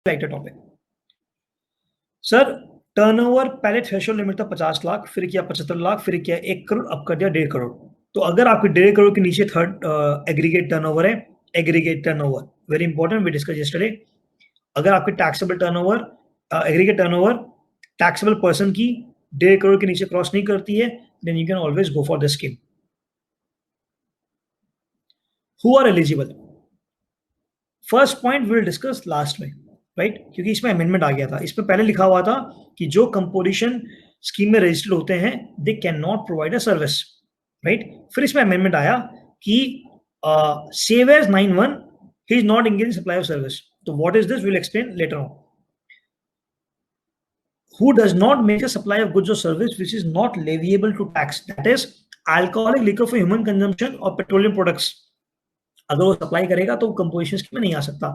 Lighter topic. Sir, turnover पहले threshold limit था 50 लाख, फिर किया 75 लाख, फिर किया 1 करोड़, अब कर दिया 1.5 करोड़। तो अगर आपके 1.5 करोड़ के नीचे थर्ड एग्रीगेट टर्नओवर है, aggregate turnover very important, we discuss yesterday. अगर आपके taxable turnover aggregate turnover taxable person की 1.5 करोड़ के नीचे क्रॉस नहीं करती है, then you can always go for this scheme. Who are eligible? First point will discuss last में, राइट? क्योंकि इसमें अमेंडमेंट आ गया था। इसमें पहले लिखा हुआ था कि जो कंपोजिशन स्कीम में रजिस्टर्ड होते हैं they can not provide a service, right? फिर इसमें अमेंडमेंट आया कि save as 9(1) he is not engage in supply of service. तो what is this, will explain later on. Who does not make a supply of goods or service which is not leviable to tax, that is alcoholic liquor for human consumption or petroleum products, अगर वो supply करेगा तो composition scheme में नहीं आ सकता।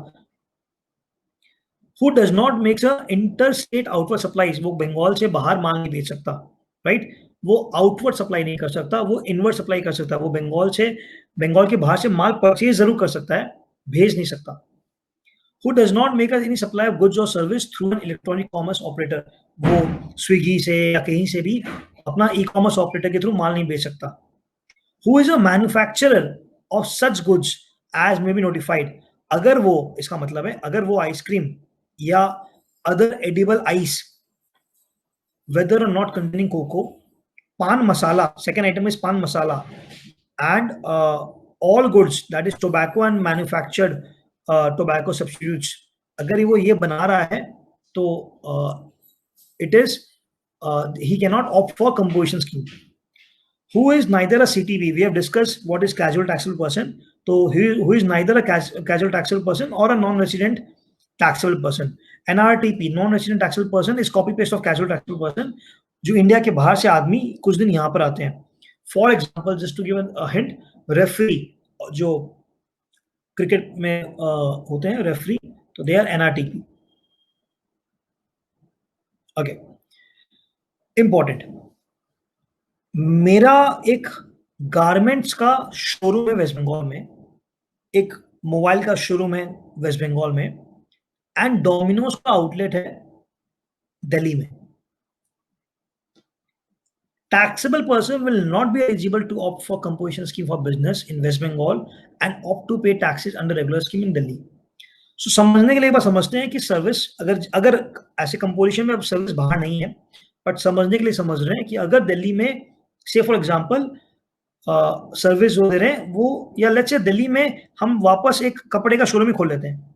Who does not make a interstate outward supplies, वो बंगाल से बाहर माल नहीं बेच सकता, राइट? वो आउटवर्ड सप्लाई नहीं कर सकता, वो इनवर्ड सप्लाई कर सकता है। वो बंगाल के बाहर से माल परचेज जरूर कर सकता है, भेज नहीं सकता। Who does not make any supply of goods or service through an electronic commerce operator, वो स्विगी से या कहीं से भी अपना ई कॉमर्स ऑपरेटर के थ्रू माल नहीं बेच सकता। Who is a manufacturer of such goods as may be notified, अगर वो, इसका मतलब है अगर वो आइसक्रीम या other edible ice whether or not containing cocoa, pan masala, second item is pan masala, and all goods that is tobacco and manufactured tobacco substitutes, अगर वो ये बना रहा है तो it is he cannot opt for composition scheme. Who is neither a CTB, we have discussed what is casual taxable person, so who is neither a casual taxable person or a non-resident taxable person. NRTP, non-resident taxable person, is copy paste of casual taxable person, जो India के बाहर से आदमी कुछ दिन यहाँ पर आते हैं। For example, just to give a hint, referee जो क्रिकेट में होते हैं रेफरी, तो they are NRTP। Okay, important, मेरा एक गारमेंट्स का शोरूम है वेस्ट बंगाल में, एक मोबाइल का शोरूम है वेस्ट बंगाल में, एंड डोमिनोज का आउटलेट है दिल्ली में। Taxable person will not be eligible to opt for composition scheme for business in West Bengal and opt to pay taxes under regular scheme in Delhi. So समझने के लिए एक बार समझते हैं कि सर्विस, अगर ऐसे कंपोजिशन में अब सर्विस बाहर नहीं है, बट समझने के लिए समझ रहे हैं कि अगर दिल्ली में से फॉर एग्जांपल सर्विस जो दे रहे हैं वो, या लेट्स से दिल्ली में हम वापस एक कपड़े का शोरूम ही खोल लेते हैं,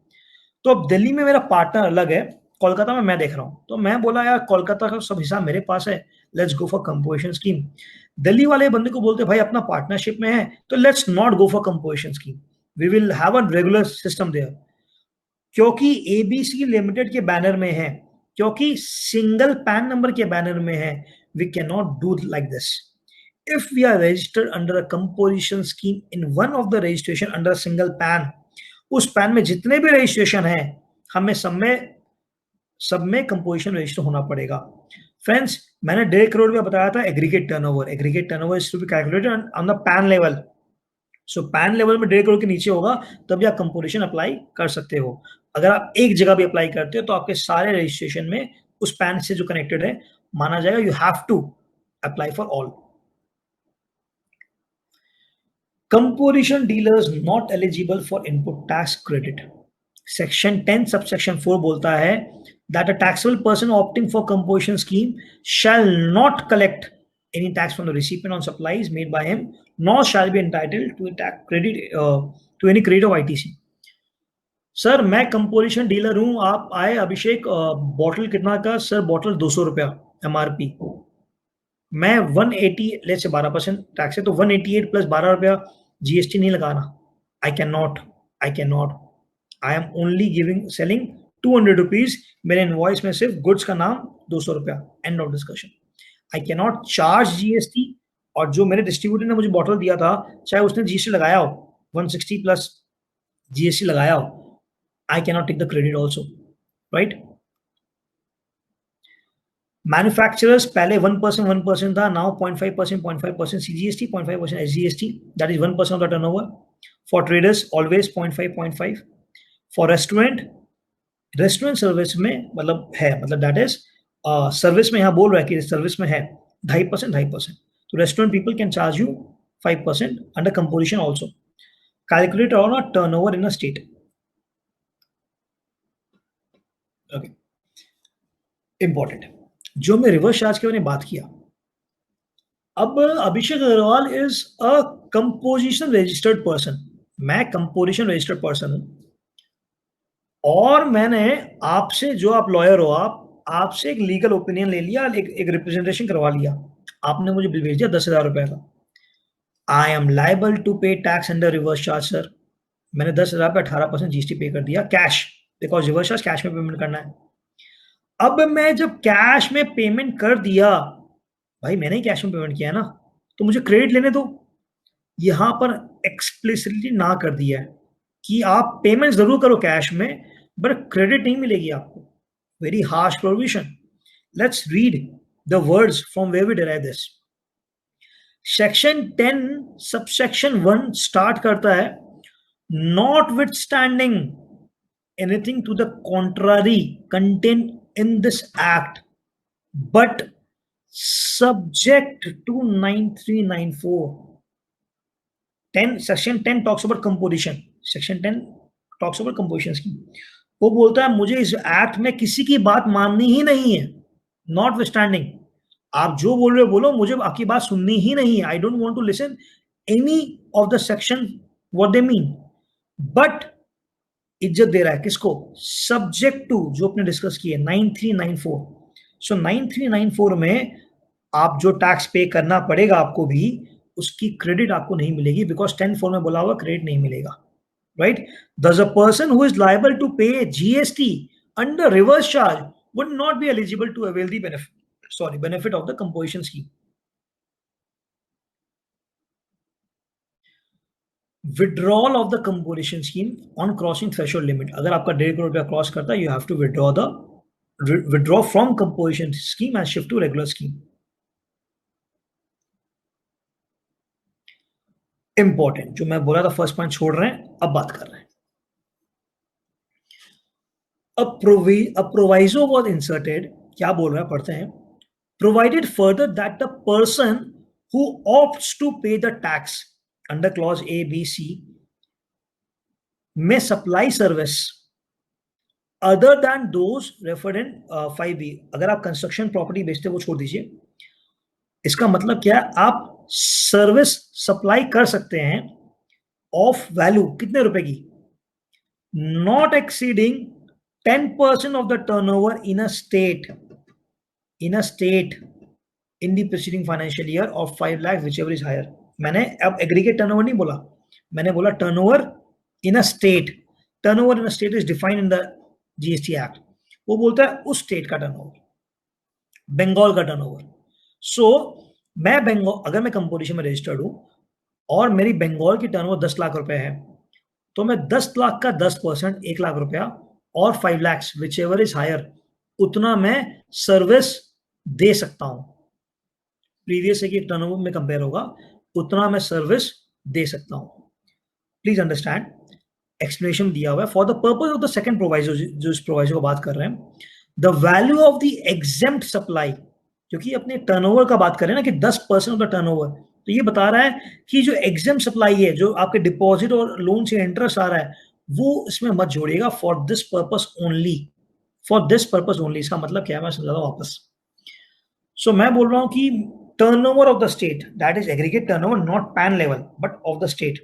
तो अब दिल्ली में मेरा पार्टनर अलग है, कोलकाता में मैं देख रहा हूं, तो मैं बोला यार कोलकाता का सब हिसाब मेरे पास है, let's go for composition scheme. Delhi वाले बंदे को बोलते भाई अपना पार्टनरशिप में है तो let's not go for composition scheme, we will have a regular system there, क्योंकि एबीसी लिमिटेड के बैनर में है, क्योंकि सिंगल पैन नंबर के बैनर में है, we can not do like this. If we are registered under a composition scheme in one of the registration under a single PAN, उस pan में जितने भी रजिस्ट्रेशन है हमें सब में कंपोजिशन रजिस्टर होना पड़ेगा। फ्रेंड्स, मैंने 1.5 करोड़ का बताया था aggregate turnover is to be calculated on the PAN level. So PAN level में 1.5 करोड़ के नीचे होगा तभी आप कंपोजिशन अप्लाई कर सकते हो। अगर आप एक जगह भी अप्लाई करते हो तो आपके सारे रजिस्ट्रेशन में उस पैन से जो कनेक्टेड है माना जाएगा, you have to apply for all. Composition dealers not eligible for input tax credit. Section 10 subsection 4 बोलता है that a taxable person opting for composition scheme shall not collect any tax from the recipient on supplies made by him, nor shall be entitled to a tax credit to any credit of ITC. Sir, मैं composition dealer हूं, आप आए अभिषेक, bottle कितना का? Sir bottle 200 रुपया MRP, मैं 180, let's say 12% tax है तो 188 प्लस 12 रुपया जीएसटी नहीं लगाना। आई can not, I am only selling 200 rupees, मेरे इनवॉइस में सिर्फ गुड्स का नाम 200 रुपया, end of discussion. I can not charge GST, और जो मेरे डिस्ट्रीब्यूटर ने मुझे बॉटल दिया था चाहे उसने जीएसटी लगाया हो, 160 प्लस जीएसटी लगाया हो, I can not take the credit also, right? Manufacturers पहले 1% था, now 0.5% CGST, 0.5% SGST, that is 1% of the turnover. For traders always 0.5. For restaurant restaurant service में मतलब है, मतलब दैट इज सर्विस में यहाँ बोल रहा है कि सर्विस में है 2.5%, 2.5%. तो restaurant people can charge you 5% under composition also. Calculate on a turnover in a state. Okay, important. जो मैं रिवर्स चार्ज के बारे में बात किया, अब Abhishek Agarwal is a composition registered person. मैं कंपोजिशन रजिस्टर्ड पर्सन हूं और मैंने आपसे, जो आप लॉयर हो, आप आपसे एक लीगल ओपिनियन ले लिया, एक रिप्रेजेंटेशन करवा लिया. आपने मुझे बिल भेज दिया 10,000 रुपए का. आई एम लाइबल टू पे tax under reverse charge sir. मैंने 10,000 पे 18% जीएसटी पे कर दिया cash, because reverse charge cash में पेमेंट करना है. अब मैं जब कैश में पेमेंट कर दिया, भाई मैंने ही कैश में पेमेंट किया है ना, तो मुझे क्रेडिट लेने दो. यहां पर एक्सप्लिसिटली ना कर दिया है कि आप पेमेंट जरूर करो कैश में, बट क्रेडिट नहीं मिलेगी आपको. Very harsh provision. Let's read the words from where we derive this. Section 10 subsection 1 start करता है, notwithstanding anything to the contrary content in this act but subject to 9394. 10 section 10 talks about composition. section 10 talks about composition scheme. वो बोलता है मुझे इस act में किसी की बात माननी ही नहीं है. नॉट विस्टैंडिंग, आप जो बोल रहे हो बोलो, मुझे आपकी बात सुननी ही नहीं है. I don't want to listen any of the section what they mean. But इज्जत दे रहा है किसको? सब्जेक्ट टू, जो अपने डिस्कस किए 9394. सो 9394 में आप जो टैक्स पे करना पड़ेगा आपको भी, उसकी क्रेडिट आपको नहीं मिलेगी, बिकॉज 10(4) में बोला हुआ क्रेडिट नहीं मिलेगा. Right? Thus a person who is liable to pay GST under reverse charge would not be eligible to avail the benefit of the composition scheme. Withdrawal of the composition scheme on crossing threshold limit. अगर आपका 1.5 करोड़ रुपया cross करता है, you have to withdraw from composition scheme and shift to regular scheme. Important, जो मैं बोला था first point छोड़ रहे हैं, अब बात कर रहे हैं. A proviso was inserted. क्या बोल रहा है, पढ़ते हैं. Provided further that the person who opts to pay the tax under clause A, B, C may supply service other than those referred in 5B. अगर आप कंस्ट्रक्शन प्रॉपर्टी बेचते हो वो छोड़ दीजिए. इसका मतलब क्या है, आप सर्विस सप्लाई कर सकते हैं ऑफ वैल्यू कितने रुपए की, not exceeding 10% of the turnover in a state in the preceding financial year of 5 lakh whichever is higher. मैंने अब एग्रीगेट टर्नओवर नहीं बोला, मैंने बोला turnover in a state. Turnover in a state is defined in the GST act. वो बोलता है उस स्टेट का टर्नओवर, बंगाल का टर्नओवर. सो मैं बंगाल, अगर मैं कंपोजिशन में रजिस्टर्ड हूं और मेरी बंगाल की टर्नओवर 10 लाख रुपए है, तो मैं 10 लाख का 10%, 1 लाख रुपया, और 5 lakh whichever is higher, उतना मैं सर्विस दे सकता हूं. प्रीवियस एक टर्नओवर में कंपेयर होगा, उतना मैं सर्विस दे सकता हूं. प्लीज अंडरस्टैंड, एक्सप्लेनेशन दिया हुआ है for the purpose of the second proviso, जो इस प्रोवाइजो को बात कर रहे हैं. The value of the exempt supply, क्योंकि अपने टर्नओवर का बात करें ना कि 10% ऑफ द टर्नओवर, तो ये बता रहा है कि जो एग्जेम्प्ट सप्लाई है, जो आपके डिपॉजिट और लोन से इंटरेस्ट आ रहा है, वो इसमें मत जोड़िएगा. For this purpose only, for this purpose only. इसका मतलब क्या है, मैं समझाता हूं वापस. सो मैं बोल रहा हूं कि turnover of the state, that is aggregate turnover, not pan level but of the state.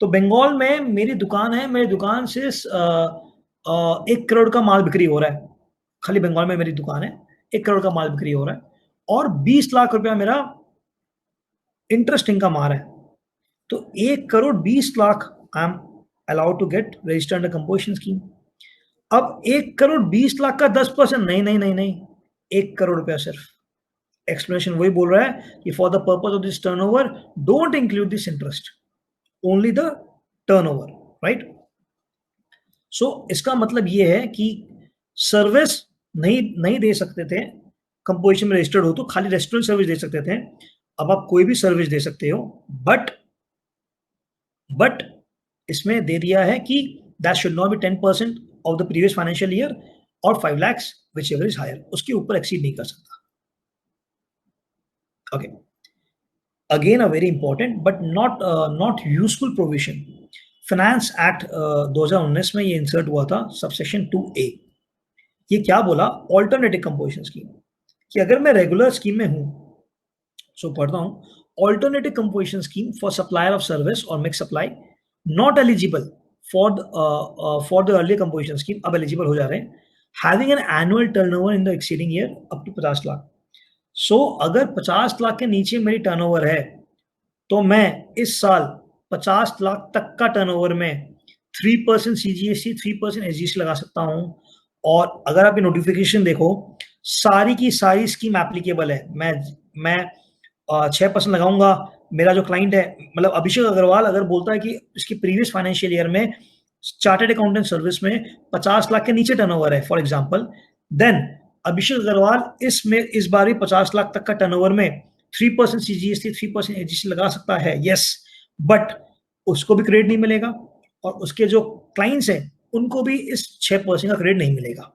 तो बंगाल में मेरी दुकान है, मेरी दुकान से 1 करोड़ का माल बिक्री हो रहा है. खाली बंगाल में मेरी दुकान है, 1 करोड़ का माल बिक्री हो रहा है, और 20 लाख रुपया मेरा इंटरेस्ट इनकम आ रहा है. तो 1 crore 20 lakh I am allowed to get registered under composition scheme. अब 1 करोड़ 20 लाख का 10%, नहीं नहीं नहीं नहीं, 1 करोड़ रुपया सिर्फ. एक्सप्लेनेशन वही बोल रहा है कि for the purpose of this turnover don't include this interest, only the turnover. Right? So इसका मतलब ये है कि सर्विस नहीं दे सकते थे, कंपोजिशन में रजिस्टर्ड हो तो खाली रेस्टोरेंट सर्विस दे सकते थे. अब आप कोई भी सर्विस दे सकते हो, बट इसमें दे दिया है कि that should not be 10%, of the previous financial year और 5 lakh whichever is higher, उसके ऊपर एक्सीड नहीं कर सकता। Okay, again a very important but not useful provision, finance act 2019 में ये इंसर्ट हुआ था, सबसेक्शन 2A। ये क्या बोला, ऑल्टरनेटिव कंपोजिशन स्कीम, कि अगर मैं रेगुलर स्कीम में हूं, सो पढ़ता हूं, alternative composition scheme for supplier of service और mix supply not eligible for the earlier composition scheme, अब एलिजिबल हो जा रहे हैं, having an annual turnover in the exceeding year up to 50 lakh. So अगर 50 लाख के नीचे मेरी टर्नओवर है, तो मैं इस साल 50 लाख तक का टर्नओवर में 3% सीजीएसटी, 3% एसजीएसटी लगा सकता हूं। और अगर आप ये नोटिफिकेशन देखो, सारी की सारी स्कीम एप्लीकेबल है। मैं 6% लगाऊंगा, मेरा जो क्लाइंट है, मतलब अभिषेक अग्रवाल अगर बोलता है कि इसकी प्रीवियस फाइनेंशियल ईयर में चार्टर्ड अकाउंटेंट सर्विस में 50 लाख के नीचे टर्नओवर है फॉर एग्जांपल, देन अभिषेक अग्रवाल इसमें इस बार भी 50 लाख तक का टर्नओवर में 3% सीजीएसटी, 3% एजीएसटी लगा सकता है, यस, बट उसको भी क्रेडिट नहीं मिलेगा और उसके जो क्लाइंट्स हैं उनको भी इस 6% का क्रेडिट नहीं मिलेगा।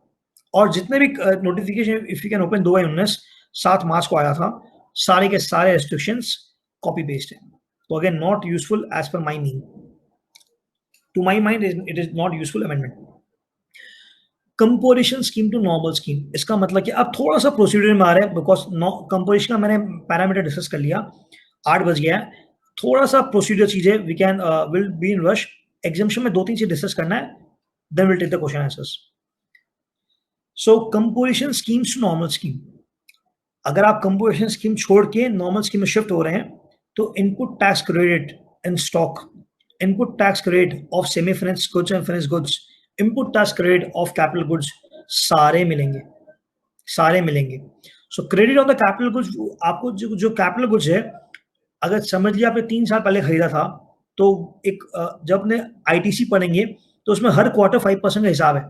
और जितने भी notification if you can open 2019 7 मार्च को आया था, सारे के सारे रेस्ट्रिक्शंस कॉपी पेस्ट है। तो again not useful as per my mean, to my mind it is not useful amendment. Composition scheme to normal scheme, इसका मतलब कि अब थोड़ा सा प्रोसीड्यूर में आ रहा है, बिकॉज कंपोजिशन का मैंने पैरामीटर डिस्कस कर लिया, 8 बज गया है, थोड़ा सा प्रोसीड्यूर चीजें we can will be in rush, examination में 2-3 चीज डिस्कस करना है, then will take the question answers. So composition schemes to normal scheme, अगर आप कंपोजिशन स्कीम छोड़ के नॉर्मल स्कीम में शिफ्ट हो रहे हैं, तो input tax credit in stock, input tax credit of semi finished goods and finished goods, input tax credit of capital goods, सारे मिलेंगे, सारे मिलेंगे। सो credit on the capital goods, आपको जो कैपिटल गुड्स है, अगर समझ लिया आपने 3 साल पहले खरीदा था, तो एक जब ने आईटीसी पढ़ेंगे तो उसमें हर क्वार्टर 5% का हिसाब है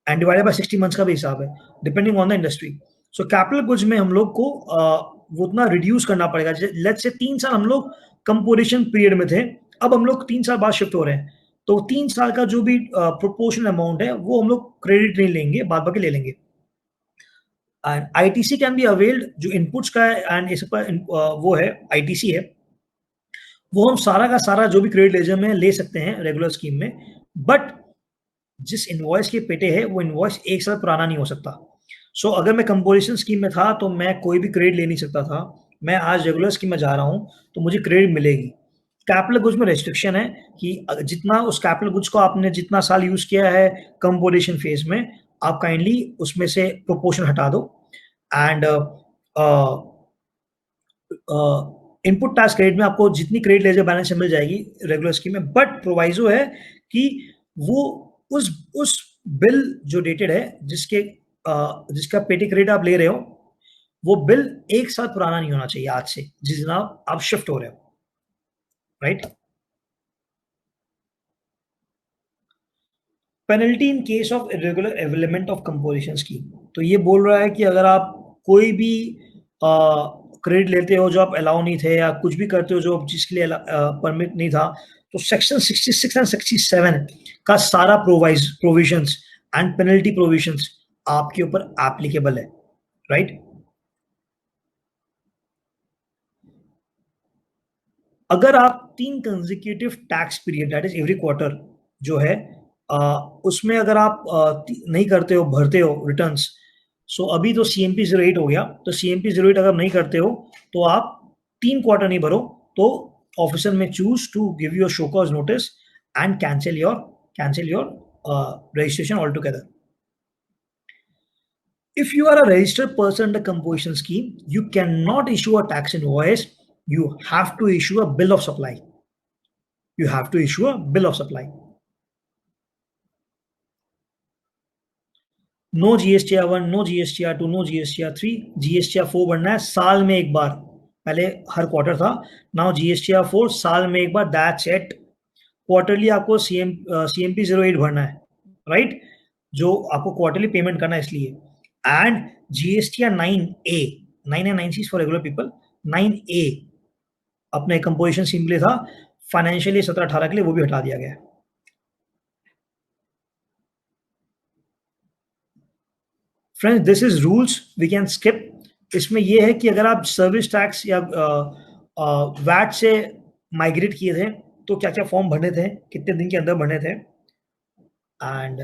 एंड डिवाइडेड बाय 60 मंथ्स का भी हिसाब है, depending on the industry. So capital goods में हम लोग को वो उतना रिड्यूस करना पड़ेगा। लेट्स से 3 साल हम लोग कंपोजिशन पीरियड में थे, अब हम लोग 3 साल बाद शिफ्ट हो रहे हैं, तो 3 साल का जो भी प्रोपोर्शनल अमाउंट है वो हम लोग क्रेडिट नहीं लेंगे, बाद बाकी ले लेंगे। And ITC can be availed, जो इनपुट्स का है एंड इस पर वो है आईटीसी है, वो हम सारा का सारा जो भी क्रेडिट लेजर में ले सकते हैं रेगुलर स्कीम में, बट जिस इनवॉइस के पेटे है वो इनवॉइस 1 साल पुराना नहीं हो सकता। सो अगर मैं कंपोजिशन स्कीम में था तो मैं कोई भी क्रेडिट ले नहीं सकता था, मैं आज रेगुलर स्कीम में जा रहा हूं तो मुझे क्रेडिट मिलेगी। कैपिटल गुड्स में रेस्ट्रिक्शन है कि जितना उस कैपिटल गुड्स को आपने जितना साल यूज किया है कंपोजिशन फेज में, आप काइंडली उसमें से प्रोपोर्शन हटा दो एंड इनपुट टैक्स क्रेडिट में आपको जितनी क्रेडिट लेजर बैलेंस मिल जाएगी रेगुलर स्कीम में, बट प्रोवाइजो है कि वो उस बिल जो डेटेड है जिसका पेटी क्रेडिट आप ले रहे हो, वो बिल 1 साल पुराना नहीं होना चाहिए आज से, जिस दिन आप शिफ्ट हो रहे हो, right. Penalty in case of irregular availment of composition scheme, तो ये बोल रहा है कि अगर आप कोई भी क्रेडिट लेते हो जो आप अलाउ नहीं थे, या कुछ भी करते हो जो जिसके लिए परमिट नहीं था, तो सेक्शन 66 एंड 67 का सारा प्रोविजंस एंड पेनल्टी प्रोविजंस आपके ऊपर एप्लीकेबल है, राइट। अगर आप 3 consecutive tax period that is every quarter जो है उसमें अगर आप नहीं करते हो, भरते हो रिटर्न्स, सो अभी तो सीएमपी 08 हो गया, तो सीएमपी 08 अगर नहीं करते हो तो आप 3 क्वार्टर नहीं भरो, तो officer may choose to give you a show cause notice and cancel your registration altogether. If you are a registered person under composition scheme, you cannot issue a tax invoice. You have to issue a bill of supply. You have to issue a bill of supply. No GSTR1, no GSTR2, no GSTR3, GSTR4 बनना है साल में एक बार, पहले हर quarter था, now GSTR4 साल में एक बार, दैट्स इट। क्वार्टरली आपको CMP 08 भरना है, राइट, जो आपको क्वार्टरली पेमेंट करना है इसलिए। And GSTR 9A, 9 and 9C for regular people, 9A अपने कंपोजिशन स्कीम के लिए था, फाइनेंशियली 17-18 के लिए वो भी हटा दिया गया है। Friends this is rules we can skip. इसमें ये है कि अगर आप सर्विस टैक्स या वैट से माइग्रेट किए थे तो क्या क्या फॉर्म भरने थे, कितने दिन के अंदर भरने थे, एंड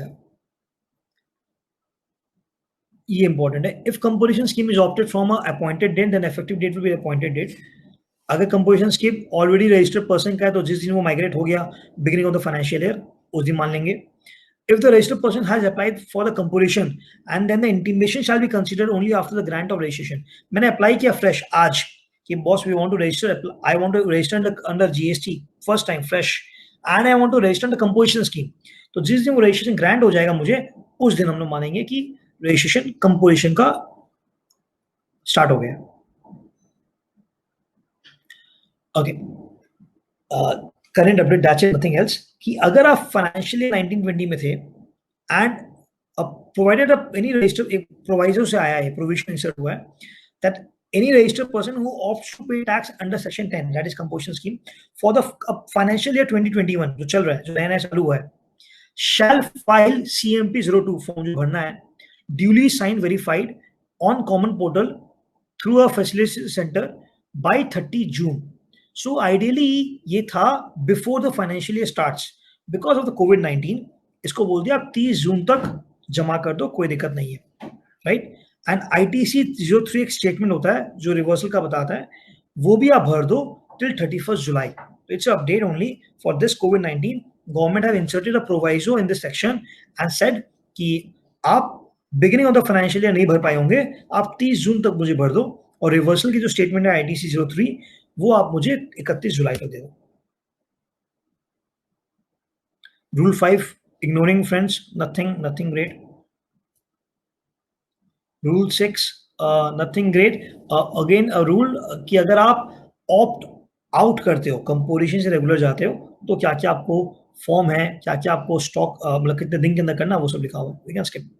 ये इंपॉर्टेंट है। If composition scheme is opted from a appointed date then effective date will be appointed date. अगर composition scheme already registered person का है तो जिस दिन वो माइग्रेट हो गया beginning of the financial year उस दिन मान लेंगे। If the registered person has applied for the composition and then the intimation shall be considered only after the grant of registration। मैंने अप्लाई किया फ्रेश आज कि boss we want to register, I want to register under GST first time fresh and I want to register under composition scheme. तो जिस दिन वो registration grant हो जाएगा मुझे उस दिन हम लोग मानेंगे कि रजिस्ट्रेशन कंपोजिशन का स्टार्ट हो गया। Okay, current update that's it, nothing else. कि अगर आप फाइनेंशियली 1920 में थे एंड प्रोवाइडेड एनी रजिस्टर, एक प्रोवाइजर से आया है, प्रोविजन इंसर्ट हुआ है that any registered person who opts to pay tax under section 10 that is composition scheme for the financial year 2021 जो चल रहा है, जो नया नया चालू हुआ है, shall file CMP 02 फॉर्म जो भरना है duly signed verified on common portal through a facility center by 30 June। So ideally ये था before the financial year starts, because of the COVID-19 इसको बोल दिया आप 30 जून तक जमा कर दो, कोई दिक्कत नहीं है, राइट। एंड ITC 03 एक स्टेटमेंट होता है जो रिवर्सल का बताता है, वो भी आप भर दो टिल 31 जुलाई। तो it's update only for this COVID-19। Government have inserted a proviso in this section and said कि आप beginning of the financial year नहीं भर पाए होंगे, आप 30 जून तक मुझे भर दो, और रिवर्सल की जो स्टेटमेंट है ITC 03 वो आप मुझे 31 जुलाई तक दे दो। Rule 5 ignoring friends, nothing great। Rule 6 nothing great, again rule कि अगर आप ऑप्ट आउट करते हो, कंपोजिशन से रेगुलर जाते हो, तो क्या क्या आपको फॉर्म है, क्या क्या आपको स्टॉक मतलब कितने दिन के अंदर करना, वो सब लिखा हुआ है, वी कैन स्किप।